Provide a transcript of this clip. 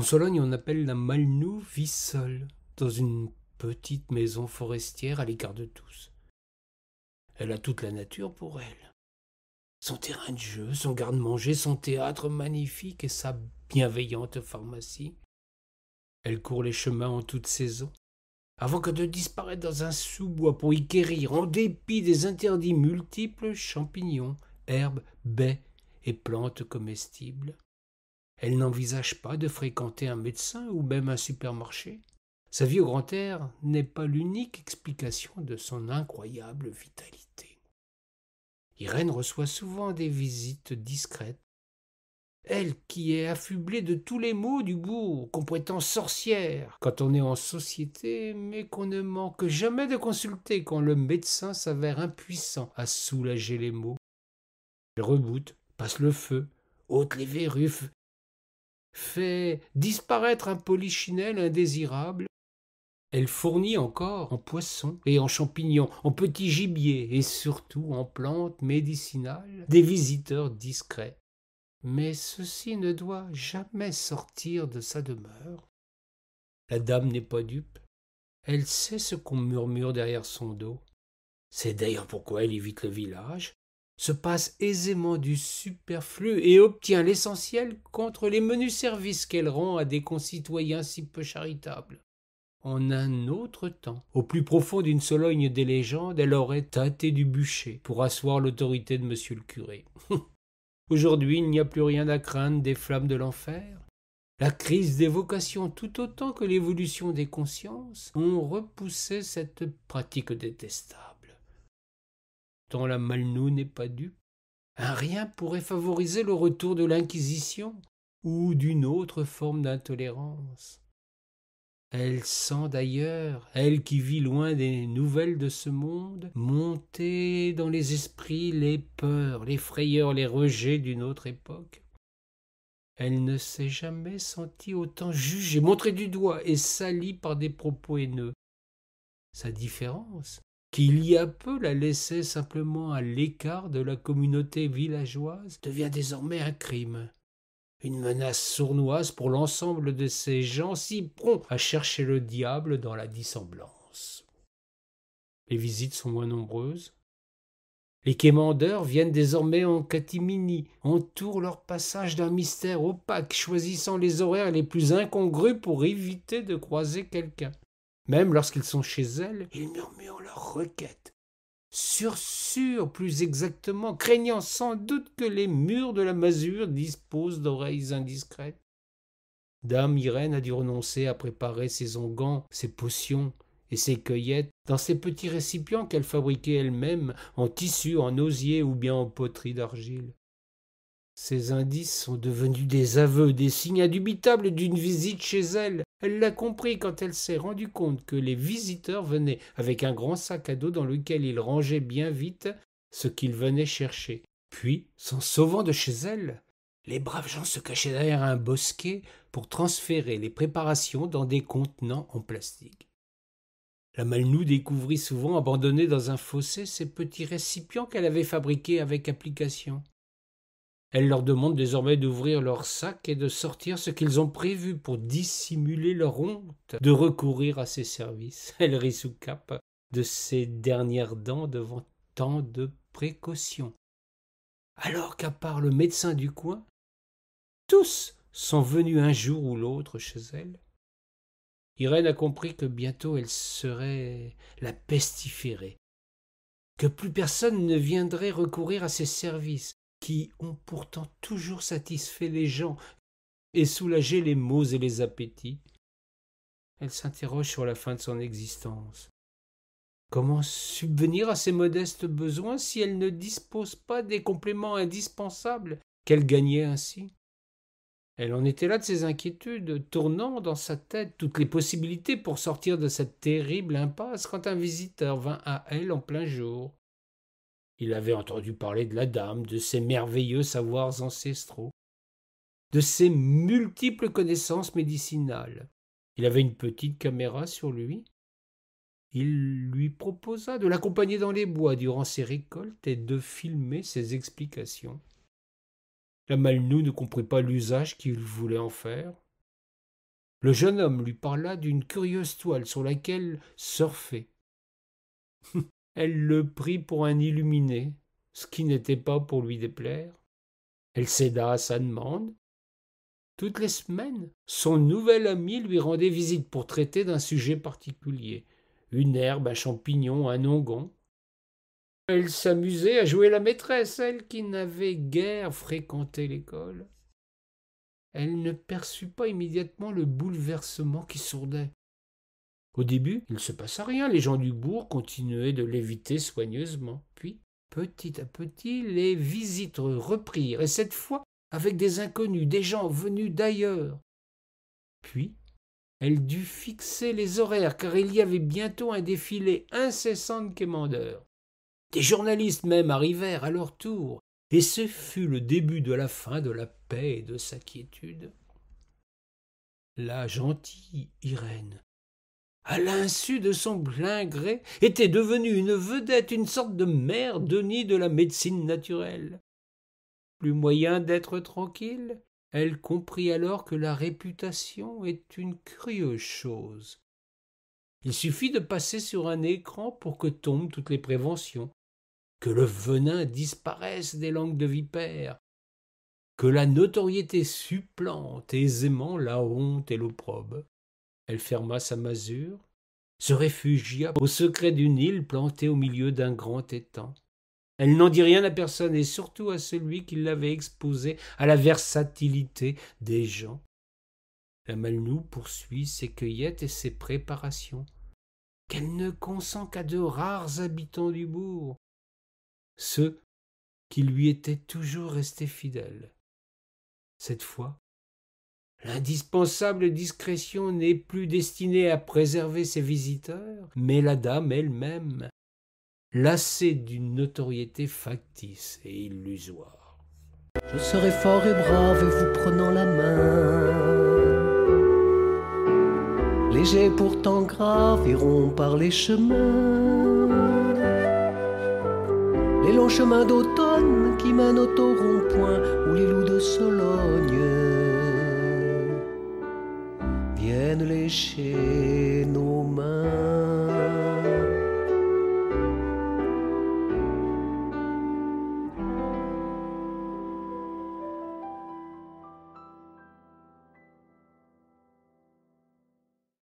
Sologne, on appelle la Malnou vit seule, dans une petite maison forestière à l'écart de tous. Elle a toute la nature pour elle. Son terrain de jeu, son garde-manger, son théâtre magnifique et sa bienveillante pharmacie. Elle court les chemins en toute saison, avant que de disparaître dans un sous-bois pour y quérir, en dépit des interdits multiples, champignons, herbes, baies et plantes comestibles. Elle n'envisage pas de fréquenter un médecin ou même un supermarché. Sa vie au grand air n'est pas l'unique explication de son incroyable vitalité. Irène reçoit souvent des visites discrètes. Elle qui est affublée de tous les maux du bourg, qu'on prétend sorcière quand on est en société, mais qu'on ne manque jamais de consulter quand le médecin s'avère impuissant à soulager les maux. Elle reboute, passe le feu, ôte les verrues, fait disparaître un polichinelle indésirable. Elle fournit encore en poissons et en champignons, en petits gibiers et surtout en plantes médicinales des visiteurs discrets. Mais ceci ne doit jamais sortir de sa demeure. La dame n'est pas dupe. Elle sait ce qu'on murmure derrière son dos. C'est d'ailleurs pourquoi elle évite le village, se passe aisément du superflu et obtient l'essentiel contre les menus services qu'elle rend à des concitoyens si peu charitables. En un autre temps, au plus profond d'une Sologne des légendes, elle aurait tâté du bûcher pour asseoir l'autorité de monsieur le curé. Aujourd'hui, il n'y a plus rien à craindre des flammes de l'enfer. La crise des vocations, tout autant que l'évolution des consciences, ont repoussé cette pratique détestable. Tant la Malnou n'est pas dupe, un rien pourrait favoriser le retour de l'Inquisition ou d'une autre forme d'intolérance. Elle sent d'ailleurs, elle qui vit loin des nouvelles de ce monde, monter dans les esprits les peurs, les frayeurs, les rejets d'une autre époque. Elle ne s'est jamais sentie autant jugée, montrée du doigt et salie par des propos haineux. Sa différence, qui il y a peu la laissait simplement à l'écart de la communauté villageoise, devient désormais un crime. Une menace sournoise pour l'ensemble de ces gens si prompts à chercher le diable dans la dissemblance. Les visites sont moins nombreuses. Les quémandeurs viennent désormais en catimini, entourent leur passage d'un mystère opaque, choisissant les horaires les plus incongrus pour éviter de croiser quelqu'un. Même lorsqu'ils sont chez elles, ils murmurent leurs requêtes. Sûr, plus exactement, craignant sans doute que les murs de la masure disposent d'oreilles indiscrètes. Dame Irène a dû renoncer à préparer ses onguents, ses potions et ses cueillettes dans ces petits récipients qu'elle fabriquait elle-même en tissu, en osier ou bien en poterie d'argile. Ces indices sont devenus des aveux, des signes indubitables d'une visite chez elle. Elle l'a compris quand elle s'est rendue compte que les visiteurs venaient avec un grand sac à dos dans lequel ils rangeaient bien vite ce qu'ils venaient chercher. Puis, s'en sauvant de chez elle, les braves gens se cachaient derrière un bosquet pour transférer les préparations dans des contenants en plastique. La Malnou découvrit souvent abandonnés dans un fossé ces petits récipients qu'elle avait fabriqués avec application. Elle leur demande désormais d'ouvrir leur sac et de sortir ce qu'ils ont prévu pour dissimuler leur honte de recourir à ses services. Elle rit sous cape de ses dernières dents devant tant de précautions. Alors qu'à part le médecin du coin, tous sont venus un jour ou l'autre chez elle. Irène a compris que bientôt elle serait la pestiférée, que plus personne ne viendrait recourir à ses services, qui ont pourtant toujours satisfait les gens et soulagé les maux et les appétits. Elle s'interroge sur la fin de son existence. Comment subvenir à ses modestes besoins si elle ne dispose pas des compléments indispensables qu'elle gagnait ainsi? Elle en était là de ses inquiétudes, tournant dans sa tête toutes les possibilités pour sortir de cette terrible impasse quand un visiteur vint à elle en plein jour. Il avait entendu parler de la dame, de ses merveilleux savoirs ancestraux, de ses multiples connaissances médicinales. Il avait une petite caméra sur lui. Il lui proposa de l'accompagner dans les bois durant ses récoltes et de filmer ses explications. La Malnou ne comprit pas l'usage qu'il voulait en faire. Le jeune homme lui parla d'une curieuse toile sur laquelle surfait. Elle le prit pour un illuminé, ce qui n'était pas pour lui déplaire. Elle céda à sa demande. Toutes les semaines, son nouvel ami lui rendait visite pour traiter d'un sujet particulier, une herbe, un champignon, un onguent. Elle s'amusait à jouer la maîtresse, elle qui n'avait guère fréquenté l'école. Elle ne perçut pas immédiatement le bouleversement qui sourdait. Au début, il ne se passa rien, les gens du bourg continuaient de l'éviter soigneusement. Puis, petit à petit, les visites reprirent, et cette fois avec des inconnus, des gens venus d'ailleurs. Puis, elle dut fixer les horaires, car il y avait bientôt un défilé incessant de quémandeurs. Des journalistes même arrivèrent à leur tour, et ce fut le début de la fin de la paix et de sa quiétude. La gentille Irène, à l'insu de son plein gré, était devenue une vedette, une sorte de mère Denis de la médecine naturelle. Plus moyen d'être tranquille, elle comprit alors que la réputation est une curieuse chose. Il suffit de passer sur un écran pour que tombent toutes les préventions, que le venin disparaisse des langues de vipère, que la notoriété supplante aisément la honte et l'opprobre. Elle ferma sa masure, se réfugia au secret d'une île plantée au milieu d'un grand étang. Elle n'en dit rien à personne, et surtout à celui qui l'avait exposée à la versatilité des gens. La Malnou poursuit ses cueillettes et ses préparations, qu'elle ne consent qu'à de rares habitants du bourg, ceux qui lui étaient toujours restés fidèles. Cette fois, l'indispensable discrétion n'est plus destinée à préserver ses visiteurs, mais la dame elle-même, lassée d'une notoriété factice et illusoire. Je serai fort et brave et vous prenant la main, léger pourtant grave, iront par les chemins, les longs chemins d'automne qui mènent au rond-point où les loups de Sologne viennent lécher nos mains.